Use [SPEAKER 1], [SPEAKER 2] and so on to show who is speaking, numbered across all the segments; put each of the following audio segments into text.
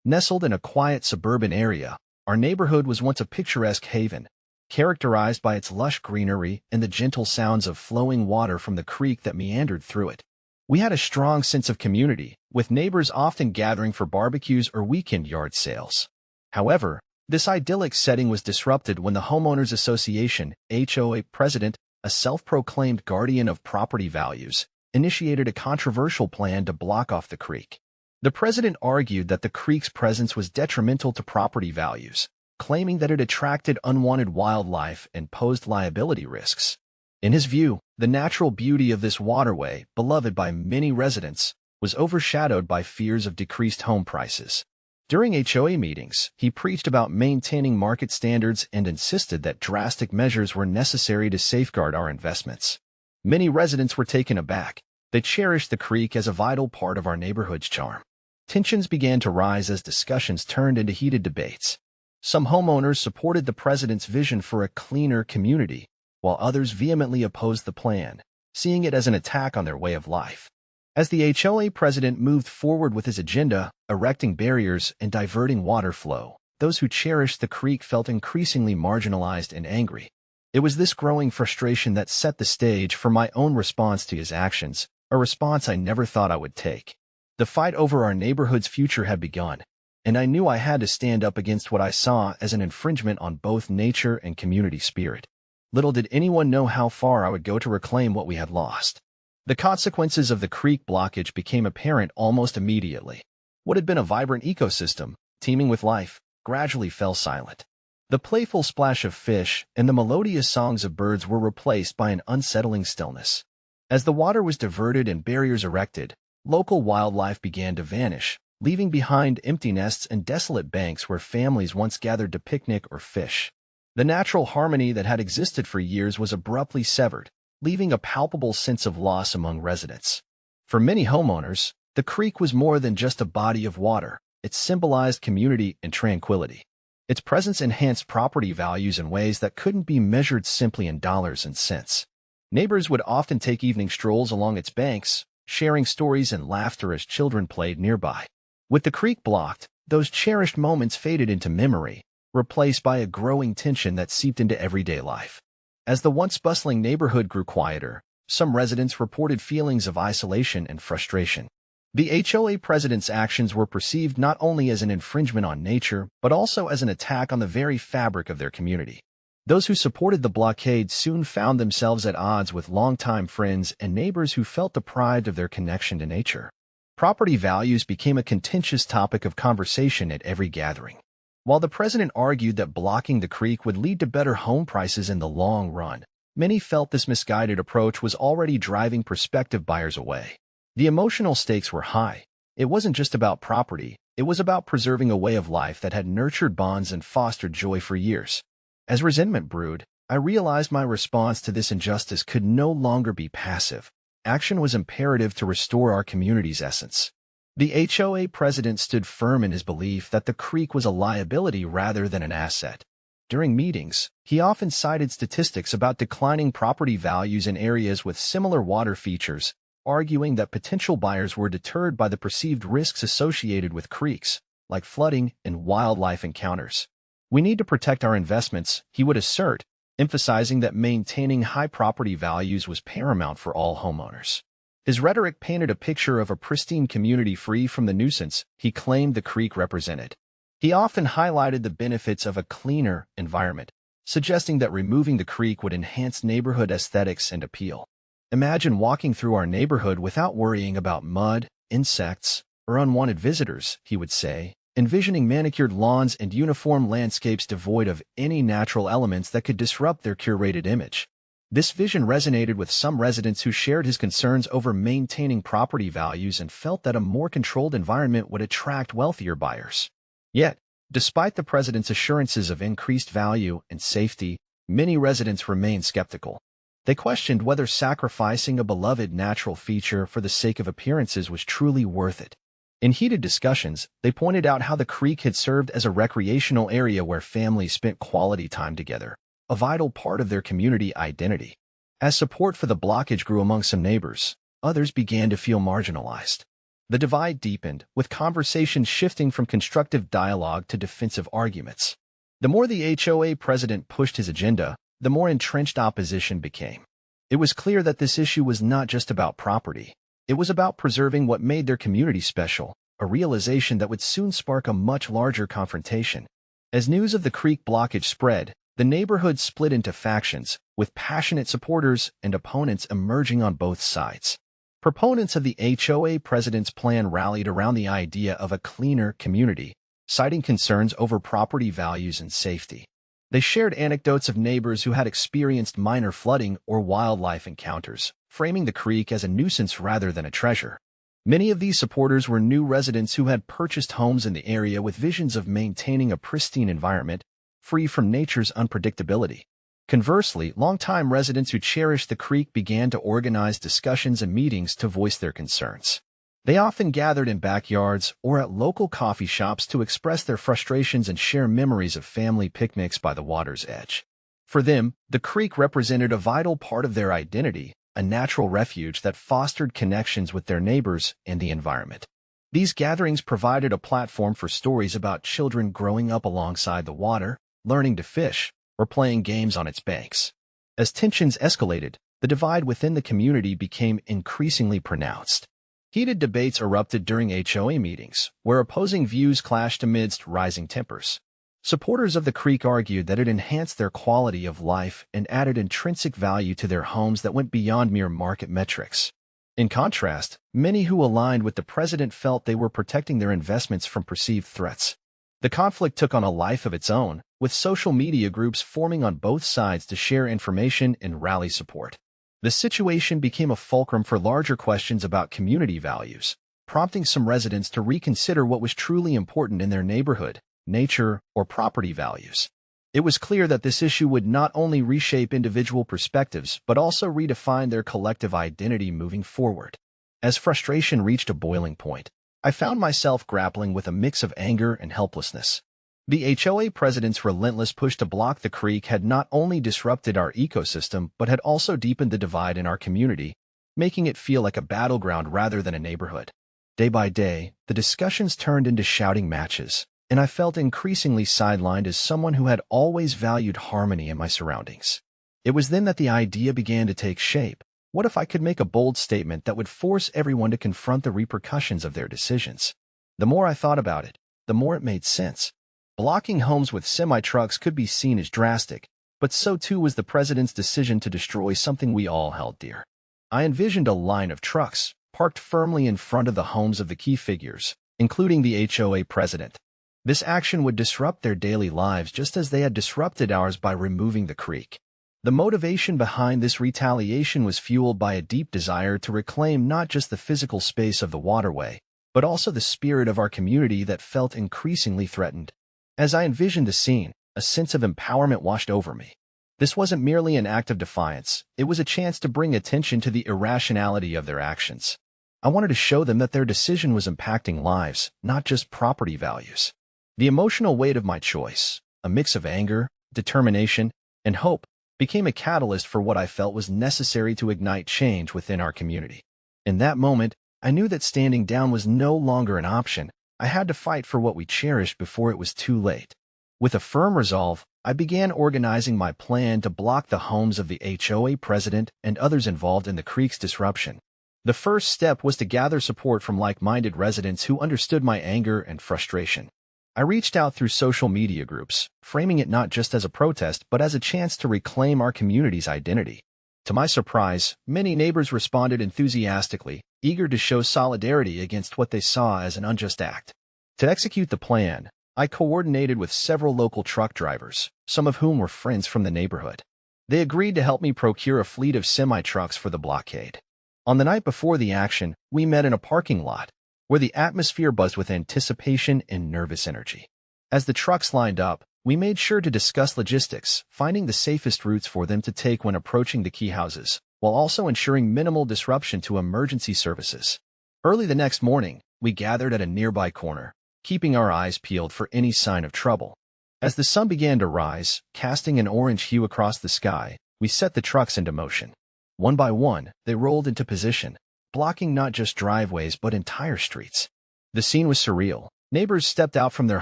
[SPEAKER 1] Nestled in a quiet suburban area, our neighborhood was once a picturesque haven, characterized by its lush greenery and the gentle sounds of flowing water from the creek that meandered through it. We had a strong sense of community, with neighbors often gathering for barbecues or weekend yard sales. However, this idyllic setting was disrupted when the Homeowners Association, HOA president, a self-proclaimed guardian of property values, initiated a controversial plan to block off the creek. The president argued that the creek's presence was detrimental to property values, claiming that it attracted unwanted wildlife and posed liability risks. In his view, the natural beauty of this waterway, beloved by many residents, was overshadowed by fears of decreased home prices. During HOA meetings, he preached about maintaining market standards and insisted that drastic measures were necessary to safeguard our investments. Many residents were taken aback. They cherished the creek as a vital part of our neighborhood's charm. Tensions began to rise as discussions turned into heated debates. Some homeowners supported the president's vision for a cleaner community, while others vehemently opposed the plan, seeing it as an attack on their way of life. As the HOA president moved forward with his agenda, erecting barriers and diverting water flow, those who cherished the creek felt increasingly marginalized and angry. It was this growing frustration that set the stage for my own response to his actions, a response I never thought I would take. The fight over our neighborhood's future had begun, and I knew I had to stand up against what I saw as an infringement on both nature and community spirit. Little did anyone know how far I would go to reclaim what we had lost. The consequences of the creek blockage became apparent almost immediately. What had been a vibrant ecosystem, teeming with life, gradually fell silent. The playful splash of fish and the melodious songs of birds were replaced by an unsettling stillness. As the water was diverted and barriers erected, local wildlife began to vanish, leaving behind empty nests and desolate banks where families once gathered to picnic or fish. The natural harmony that had existed for years was abruptly severed, leaving a palpable sense of loss among residents. For many homeowners, the creek was more than just a body of water. It symbolized community and tranquility. Its presence enhanced property values in ways that couldn't be measured simply in dollars and cents. Neighbors would often take evening strolls along its banks, sharing stories and laughter as children played nearby. With the creek blocked, those cherished moments faded into memory, replaced by a growing tension that seeped into everyday life. As the once bustling neighborhood grew quieter, some residents reported feelings of isolation and frustration. The HOA president's actions were perceived not only as an infringement on nature, but also as an attack on the very fabric of their community. Those who supported the blockade soon found themselves at odds with longtime friends and neighbors who felt deprived of their connection to nature. Property values became a contentious topic of conversation at every gathering. While the president argued that blocking the creek would lead to better home prices in the long run, many felt this misguided approach was already driving prospective buyers away. The emotional stakes were high. It wasn't just about property, it was about preserving a way of life that had nurtured bonds and fostered joy for years. As resentment brewed, I realized my response to this injustice could no longer be passive. Action was imperative to restore our community's essence. The HOA president stood firm in his belief that the creek was a liability rather than an asset. During meetings, he often cited statistics about declining property values in areas with similar water features, arguing that potential buyers were deterred by the perceived risks associated with creeks, like flooding and wildlife encounters. We need to protect our investments, he would assert, emphasizing that maintaining high property values was paramount for all homeowners. His rhetoric painted a picture of a pristine community free from the nuisance he claimed the creek represented. He often highlighted the benefits of a cleaner environment, suggesting that removing the creek would enhance neighborhood aesthetics and appeal. Imagine walking through our neighborhood without worrying about mud, insects, or unwanted visitors, he would say, envisioning manicured lawns and uniform landscapes devoid of any natural elements that could disrupt their curated image. This vision resonated with some residents who shared his concerns over maintaining property values and felt that a more controlled environment would attract wealthier buyers. Yet, despite the president's assurances of increased value and safety, many residents remained skeptical. They questioned whether sacrificing a beloved natural feature for the sake of appearances was truly worth it. In heated discussions, they pointed out how the creek had served as a recreational area where families spent quality time together, a vital part of their community identity. As support for the blockage grew among some neighbors, others began to feel marginalized. The divide deepened, with conversations shifting from constructive dialogue to defensive arguments. The more the HOA president pushed his agenda, the more entrenched opposition became. It was clear that this issue was not just about property. It was about preserving what made their community special, a realization that would soon spark a much larger confrontation. As news of the creek blockage spread, the neighborhood split into factions, with passionate supporters and opponents emerging on both sides. Proponents of the HOA president's plan rallied around the idea of a cleaner community, citing concerns over property values and safety. They shared anecdotes of neighbors who had experienced minor flooding or wildlife encounters, framing the creek as a nuisance rather than a treasure. Many of these supporters were new residents who had purchased homes in the area with visions of maintaining a pristine environment, free from nature's unpredictability. Conversely, longtime residents who cherished the creek began to organize discussions and meetings to voice their concerns. They often gathered in backyards or at local coffee shops to express their frustrations and share memories of family picnics by the water's edge. For them, the creek represented a vital part of their identity, a natural refuge that fostered connections with their neighbors and the environment. These gatherings provided a platform for stories about children growing up alongside the water, learning to fish, or playing games on its banks. As tensions escalated, the divide within the community became increasingly pronounced. Heated debates erupted during HOA meetings, where opposing views clashed amidst rising tempers. Supporters of the creek argued that it enhanced their quality of life and added intrinsic value to their homes that went beyond mere market metrics. In contrast, many who aligned with the president felt they were protecting their investments from perceived threats. The conflict took on a life of its own, with social media groups forming on both sides to share information and rally support. The situation became a fulcrum for larger questions about community values, prompting some residents to reconsider what was truly important in their neighborhood, nature, or property values. It was clear that this issue would not only reshape individual perspectives but also redefine their collective identity moving forward. As frustration reached a boiling point, I found myself grappling with a mix of anger and helplessness. The HOA president's relentless push to block the creek had not only disrupted our ecosystem but had also deepened the divide in our community, making it feel like a battleground rather than a neighborhood. Day by day, the discussions turned into shouting matches, and I felt increasingly sidelined as someone who had always valued harmony in my surroundings. It was then that the idea began to take shape. What if I could make a bold statement that would force everyone to confront the repercussions of their decisions? The more I thought about it, the more it made sense. Blocking homes with semi-trucks could be seen as drastic, but so too was the president's decision to destroy something we all held dear. I envisioned a line of trucks, parked firmly in front of the homes of the key figures, including the HOA president. This action would disrupt their daily lives just as they had disrupted ours by removing the creek. The motivation behind this retaliation was fueled by a deep desire to reclaim not just the physical space of the waterway, but also the spirit of our community that felt increasingly threatened. As I envisioned the scene, a sense of empowerment washed over me. This wasn't merely an act of defiance, it was a chance to bring attention to the irrationality of their actions. I wanted to show them that their decision was impacting lives, not just property values. The emotional weight of my choice, a mix of anger, determination, and hope, became a catalyst for what I felt was necessary to ignite change within our community. In that moment, I knew that standing down was no longer an option. I had to fight for what we cherished before it was too late. With a firm resolve, I began organizing my plan to block the homes of the HOA president and others involved in the creek's disruption. The first step was to gather support from like-minded residents who understood my anger and frustration. I reached out through social media groups, framing it not just as a protest but as a chance to reclaim our community's identity. To my surprise, many neighbors responded enthusiastically, eager to show solidarity against what they saw as an unjust act. To execute the plan, I coordinated with several local truck drivers, some of whom were friends from the neighborhood. They agreed to help me procure a fleet of semi-trucks for the blockade. On the night before the action, we met in a parking lot, where the atmosphere buzzed with anticipation and nervous energy. As the trucks lined up, we made sure to discuss logistics, finding the safest routes for them to take when approaching the key houses, while also ensuring minimal disruption to emergency services. Early the next morning, we gathered at a nearby corner, keeping our eyes peeled for any sign of trouble. As the sun began to rise, casting an orange hue across the sky, we set the trucks into motion. One by one, they rolled into position, blocking not just driveways but entire streets. The scene was surreal. Neighbors stepped out from their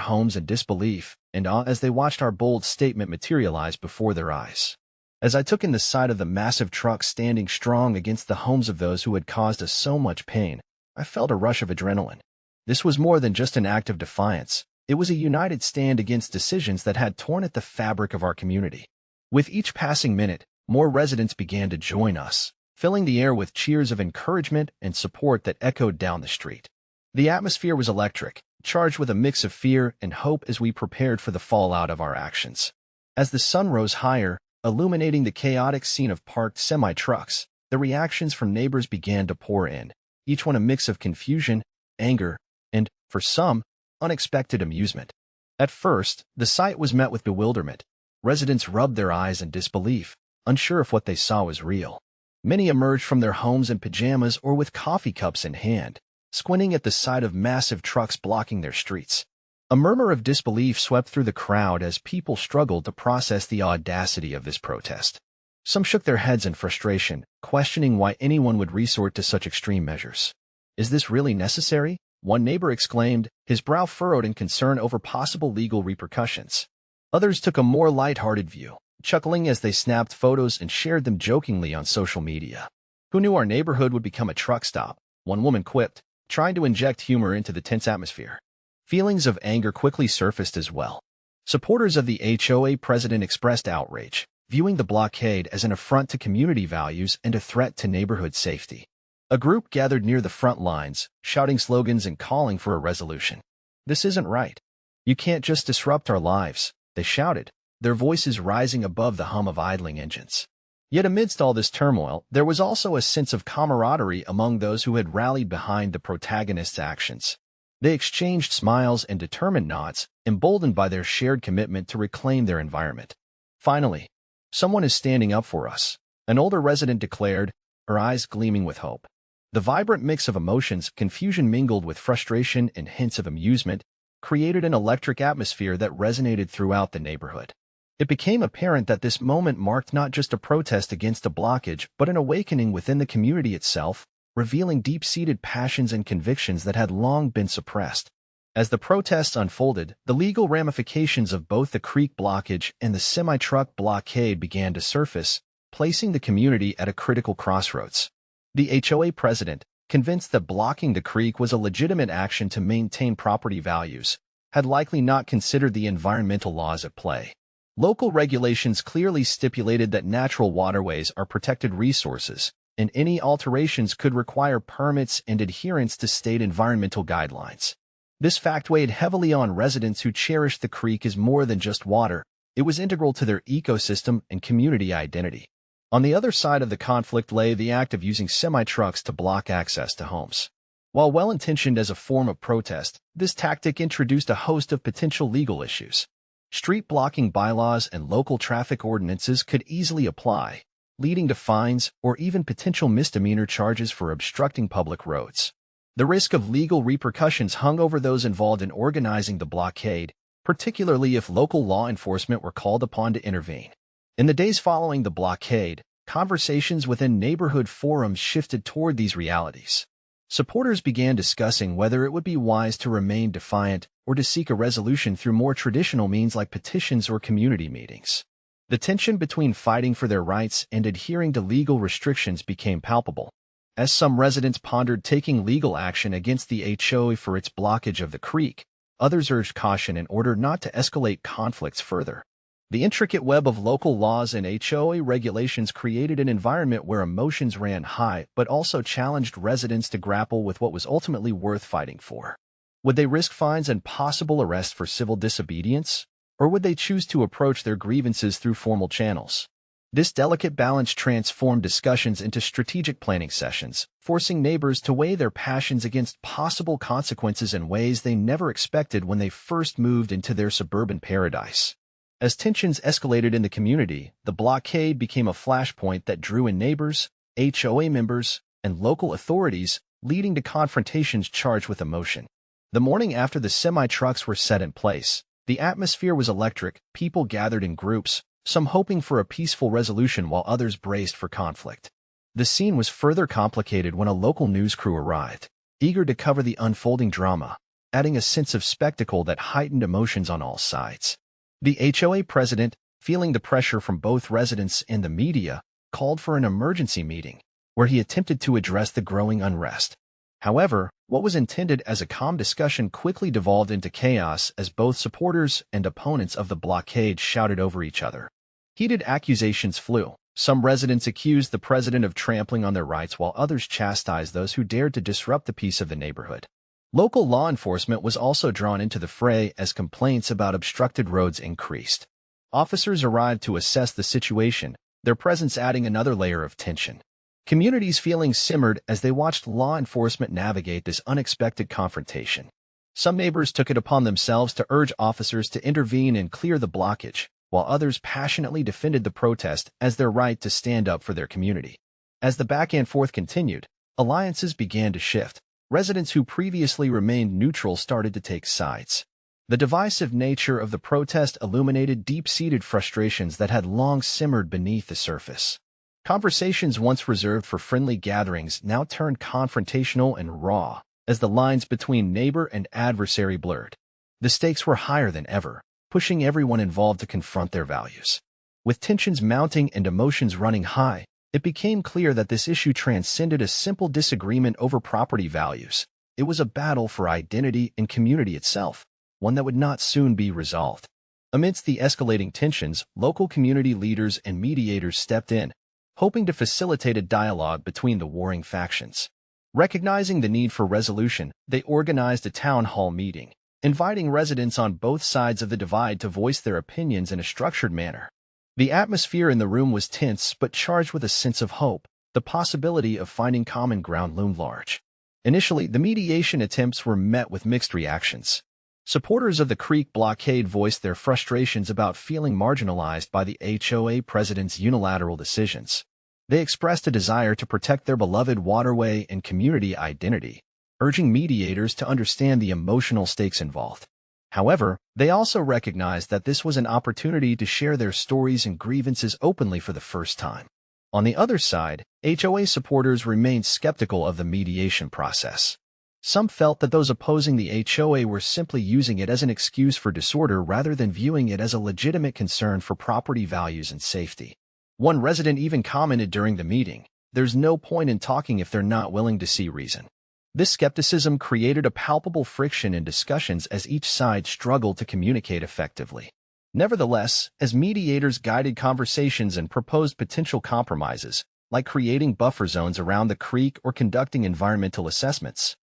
[SPEAKER 1] homes in disbelief and awe as they watched our bold statement materialize before their eyes. As I took in the sight of the massive truck standing strong against the homes of those who had caused us so much pain, I felt a rush of adrenaline. This was more than just an act of defiance. It was a united stand against decisions that had torn at the fabric of our community. With each passing minute, more residents began to join us, filling the air with cheers of encouragement and support that echoed down the street. The atmosphere was electric, charged with a mix of fear and hope as we prepared for the fallout of our actions. As the sun rose higher, illuminating the chaotic scene of parked semi-trucks, the reactions from neighbors began to pour in, each one a mix of confusion, anger, and, for some, unexpected amusement. At first, the sight was met with bewilderment. Residents rubbed their eyes in disbelief, unsure if what they saw was real. Many emerged from their homes in pajamas or with coffee cups in hand, squinting at the sight of massive trucks blocking their streets. A murmur of disbelief swept through the crowd as people struggled to process the audacity of this protest. Some shook their heads in frustration, questioning why anyone would resort to such extreme measures. "Is this really necessary?" one neighbor exclaimed, his brow furrowed in concern over possible legal repercussions. Others took a more light-hearted view, chuckling as they snapped photos and shared them jokingly on social media. "Who knew our neighborhood would become a truck stop?" one woman quipped, trying to inject humor into the tense atmosphere. Feelings of anger quickly surfaced as well. Supporters of the HOA president expressed outrage, viewing the blockade as an affront to community values and a threat to neighborhood safety. A group gathered near the front lines, shouting slogans and calling for a resolution. "This isn't right. You can't just disrupt our lives," they shouted, their voices rising above the hum of idling engines. Yet amidst all this turmoil, there was also a sense of camaraderie among those who had rallied behind the protagonists' actions. They exchanged smiles and determined nods, emboldened by their shared commitment to reclaim their environment. "Finally, someone is standing up for us," an older resident declared, her eyes gleaming with hope. The vibrant mix of emotions, confusion mingled with frustration and hints of amusement, created an electric atmosphere that resonated throughout the neighborhood. It became apparent that this moment marked not just a protest against a blockage, but an awakening within the community itself, revealing deep-seated passions and convictions that had long been suppressed. As the protests unfolded, the legal ramifications of both the creek blockage and the semi-truck blockade began to surface, placing the community at a critical crossroads. The HOA president, convinced that blocking the creek was a legitimate action to maintain property values, had likely not considered the environmental laws at play. Local regulations clearly stipulated that natural waterways are protected resources, and any alterations could require permits and adherence to state environmental guidelines. This fact weighed heavily on residents who cherished the creek as more than just water. It was integral to their ecosystem and community identity. On the other side of the conflict lay the act of using semi-trucks to block access to homes. While well-intentioned as a form of protest, this tactic introduced a host of potential legal issues. Street blocking bylaws and local traffic ordinances could easily apply, leading to fines or even potential misdemeanor charges for obstructing public roads. The risk of legal repercussions hung over those involved in organizing the blockade, particularly if local law enforcement were called upon to intervene. In the days following the blockade, conversations within neighborhood forums shifted toward these realities. Supporters began discussing whether it would be wise to remain defiant or to seek a resolution through more traditional means like petitions or community meetings. The tension between fighting for their rights and adhering to legal restrictions became palpable. As some residents pondered taking legal action against the HOA for its blockage of the creek, others urged caution in order not to escalate conflicts further. The intricate web of local laws and HOA regulations created an environment where emotions ran high but also challenged residents to grapple with what was ultimately worth fighting for. Would they risk fines and possible arrest for civil disobedience, or would they choose to approach their grievances through formal channels? This delicate balance transformed discussions into strategic planning sessions, forcing neighbors to weigh their passions against possible consequences in ways they never expected when they first moved into their suburban paradise. As tensions escalated in the community, the blockade became a flashpoint that drew in neighbors, HOA members, and local authorities, leading to confrontations charged with emotion. The morning after the semi-trucks were set in place, the atmosphere was electric. People gathered in groups, some hoping for a peaceful resolution while others braced for conflict. The scene was further complicated when a local news crew arrived, eager to cover the unfolding drama, adding a sense of spectacle that heightened emotions on all sides. The HOA president, feeling the pressure from both residents and the media, called for an emergency meeting, where he attempted to address the growing unrest. However, what was intended as a calm discussion quickly devolved into chaos as both supporters and opponents of the blockade shouted over each other. Heated accusations flew. Some residents accused the president of trampling on their rights while others chastised those who dared to disrupt the peace of the neighborhood. Local law enforcement was also drawn into the fray as complaints about obstructed roads increased. Officers arrived to assess the situation, their presence adding another layer of tension. Communities' feelings simmered as they watched law enforcement navigate this unexpected confrontation. Some neighbors took it upon themselves to urge officers to intervene and clear the blockage, while others passionately defended the protest as their right to stand up for their community. As the back and forth continued, alliances began to shift. Residents who previously remained neutral started to take sides. The divisive nature of the protest illuminated deep-seated frustrations that had long simmered beneath the surface. Conversations once reserved for friendly gatherings now turned confrontational and raw, as the lines between neighbor and adversary blurred. The stakes were higher than ever, pushing everyone involved to confront their values. With tensions mounting and emotions running high, it became clear that this issue transcended a simple disagreement over property values. It was a battle for identity and community itself, one that would not soon be resolved. Amidst the escalating tensions, local community leaders and mediators stepped in, hoping to facilitate a dialogue between the warring factions. Recognizing the need for resolution, they organized a town hall meeting, inviting residents on both sides of the divide to voice their opinions in a structured manner. The atmosphere in the room was tense but charged with a sense of hope. The possibility of finding common ground loomed large. Initially, the mediation attempts were met with mixed reactions. Supporters of the Creek blockade voiced their frustrations about feeling marginalized by the HOA president's unilateral decisions. They expressed a desire to protect their beloved waterway and community identity, urging mediators to understand the emotional stakes involved. However, they also recognized that this was an opportunity to share their stories and grievances openly for the first time. On the other side, HOA supporters remained skeptical of the mediation process. Some felt that those opposing the HOA were simply using it as an excuse for disorder rather than viewing it as a legitimate concern for property values and safety. One resident even commented during the meeting, "There's no point in talking if they're not willing to see reason." This skepticism created a palpable friction in discussions as each side struggled to communicate effectively. Nevertheless, as mediators guided conversations and proposed potential compromises, like creating buffer zones around the creek or conducting environmental assessments,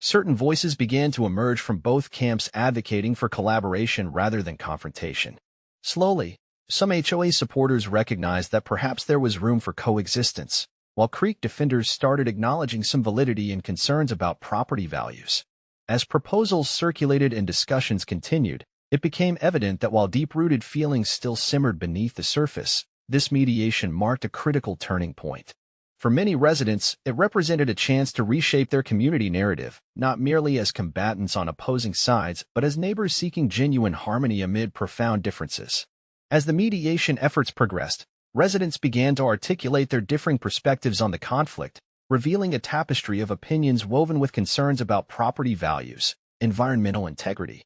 [SPEAKER 1] certain voices began to emerge from both camps advocating for collaboration rather than confrontation. Slowly, some HOA supporters recognized that perhaps there was room for coexistence, while creek defenders started acknowledging some validity in concerns about property values. As proposals circulated and discussions continued, it became evident that while deep-rooted feelings still simmered beneath the surface, this mediation marked a critical turning point. For many residents, it represented a chance to reshape their community narrative, not merely as combatants on opposing sides, but as neighbors seeking genuine harmony amid profound differences. As the mediation efforts progressed, residents began to articulate their differing perspectives on the conflict, revealing a tapestry of opinions woven with concerns about property values, environmental integrity,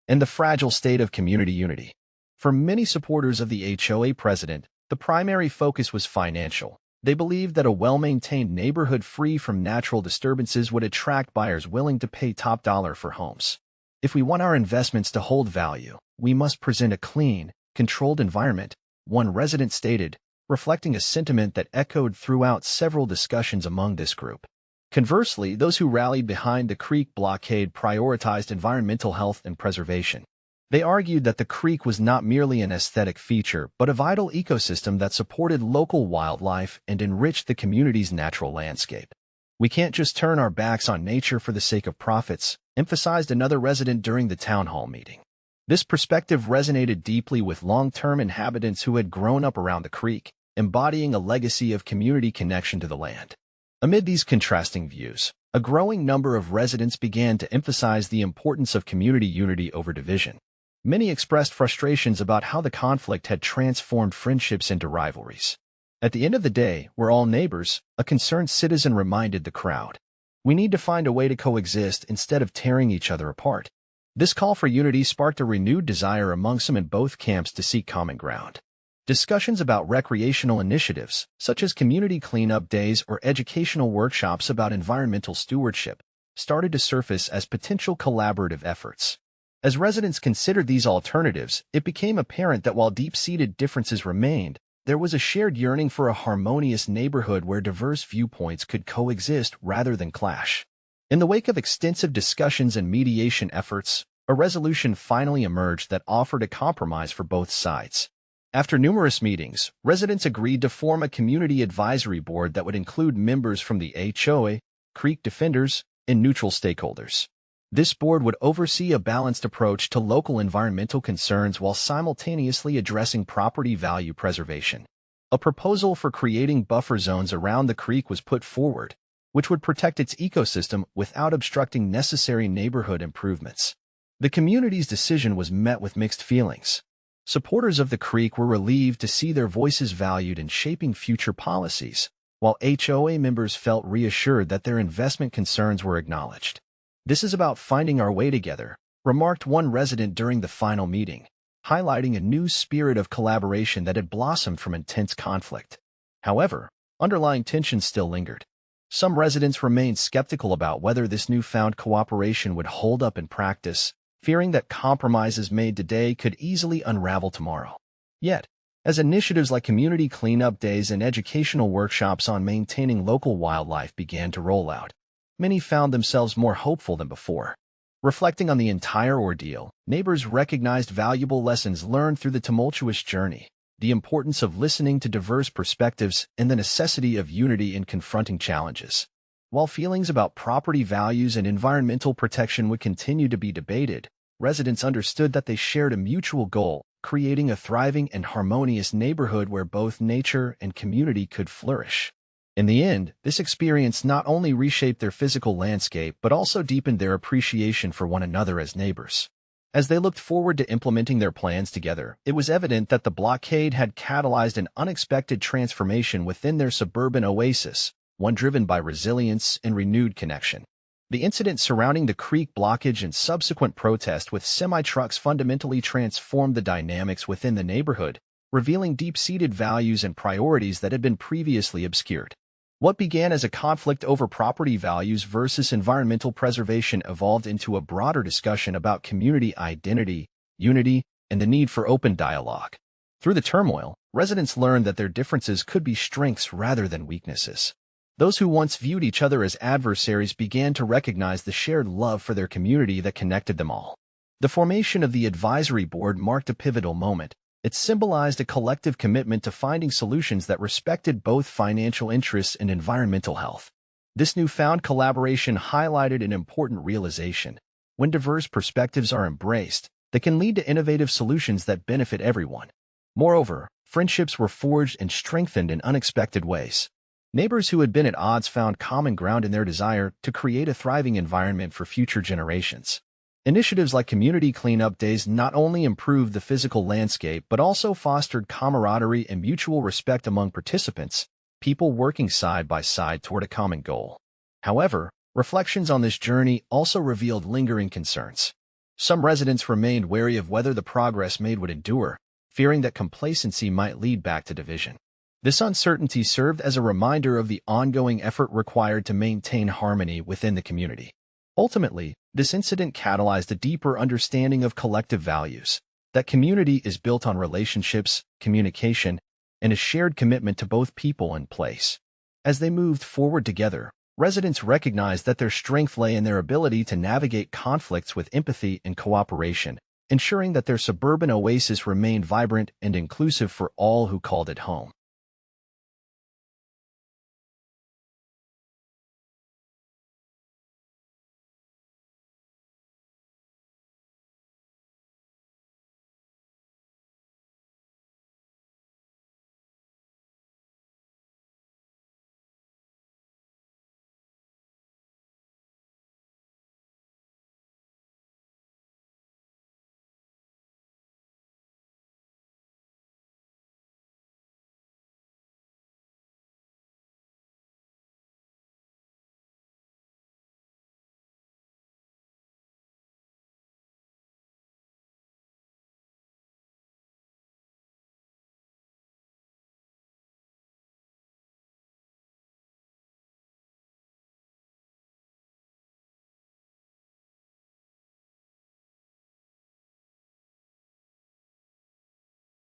[SPEAKER 1] and the fragile state of community unity. For many supporters of the HOA president, the primary focus was financial. They believed that a well-maintained neighborhood free from natural disturbances would attract buyers willing to pay top dollar for homes. "If we want our investments to hold value, we must present a clean, controlled environment," one resident stated, reflecting a sentiment that echoed throughout several discussions among this group. Conversely, those who rallied behind the creek blockade prioritized environmental health and preservation. They argued that the creek was not merely an aesthetic feature, but a vital ecosystem that supported local wildlife and enriched the community's natural landscape. "We can't just turn our backs on nature for the sake of profits," emphasized another resident during the town hall meeting. This perspective resonated deeply with long-term inhabitants who had grown up around the creek, embodying a legacy of community connection to the land. Amid these contrasting views, a growing number of residents began to emphasize the importance of community unity over division. Many expressed frustrations about how the conflict had transformed friendships into rivalries. At the end of the day, we're all neighbors, a concerned citizen reminded the crowd. We need to find a way to coexist instead of tearing each other apart. This call for unity sparked a renewed desire among some in both camps to seek common ground. Discussions about recreational initiatives, such as community cleanup days or educational workshops about environmental stewardship, started to surface as potential collaborative efforts. As residents considered these alternatives, it became apparent that while deep-seated differences remained, there was a shared yearning for a harmonious neighborhood where diverse viewpoints could coexist rather than clash. In the wake of extensive discussions and mediation efforts, a resolution finally emerged that offered a compromise for both sides. After numerous meetings, residents agreed to form a community advisory board that would include members from the HOA, creek defenders, and neutral stakeholders. This board would oversee a balanced approach to local environmental concerns while simultaneously addressing property value preservation. A proposal for creating buffer zones around the creek was put forward, which would protect its ecosystem without obstructing necessary neighborhood improvements. The community's decision was met with mixed feelings. Supporters of the creek were relieved to see their voices valued in shaping future policies, while HOA members felt reassured that their investment concerns were acknowledged. "This is about finding our way together," remarked one resident during the final meeting, highlighting a new spirit of collaboration that had blossomed from intense conflict. However, underlying tensions still lingered. Some residents remained skeptical about whether this newfound cooperation would hold up in practice, fearing that compromises made today could easily unravel tomorrow. Yet, as initiatives like community cleanup days and educational workshops on maintaining local wildlife began to roll out, many found themselves more hopeful than before. Reflecting on the entire ordeal, neighbors recognized valuable lessons learned through the tumultuous journey, the importance of listening to diverse perspectives, and the necessity of unity in confronting challenges. While feelings about property values and environmental protection would continue to be debated, residents understood that they shared a mutual goal: creating a thriving and harmonious neighborhood where both nature and community could flourish. In the end, this experience not only reshaped their physical landscape but also deepened their appreciation for one another as neighbors. As they looked forward to implementing their plans together, it was evident that the blockade had catalyzed an unexpected transformation within their suburban oasis, one driven by resilience and renewed connection. The incident surrounding the creek blockage and subsequent protest with semi-trucks fundamentally transformed the dynamics within the neighborhood, revealing deep-seated values and priorities that had been previously obscured. What began as a conflict over property values versus environmental preservation evolved into a broader discussion about community identity, unity, and the need for open dialogue. Through the turmoil, residents learned that their differences could be strengths rather than weaknesses. Those who once viewed each other as adversaries began to recognize the shared love for their community that connected them all. The formation of the advisory board marked a pivotal moment. It symbolized a collective commitment to finding solutions that respected both financial interests and environmental health. This newfound collaboration highlighted an important realization: when diverse perspectives are embraced, they can lead to innovative solutions that benefit everyone. Moreover, friendships were forged and strengthened in unexpected ways. Neighbors who had been at odds found common ground in their desire to create a thriving environment for future generations. Initiatives like community cleanup days not only improved the physical landscape but also fostered camaraderie and mutual respect among participants, people working side by side toward a common goal. However, reflections on this journey also revealed lingering concerns. Some residents remained wary of whether the progress made would endure, fearing that complacency might lead back to division. This uncertainty served as a reminder of the ongoing effort required to maintain harmony within the community. Ultimately, this incident catalyzed a deeper understanding of collective values, that community is built on relationships, communication, and a shared commitment to both people and place. As they moved forward together, residents recognized that their strength lay in their ability to navigate conflicts with empathy and cooperation, ensuring that their suburban oasis remained vibrant and inclusive for all who called it home.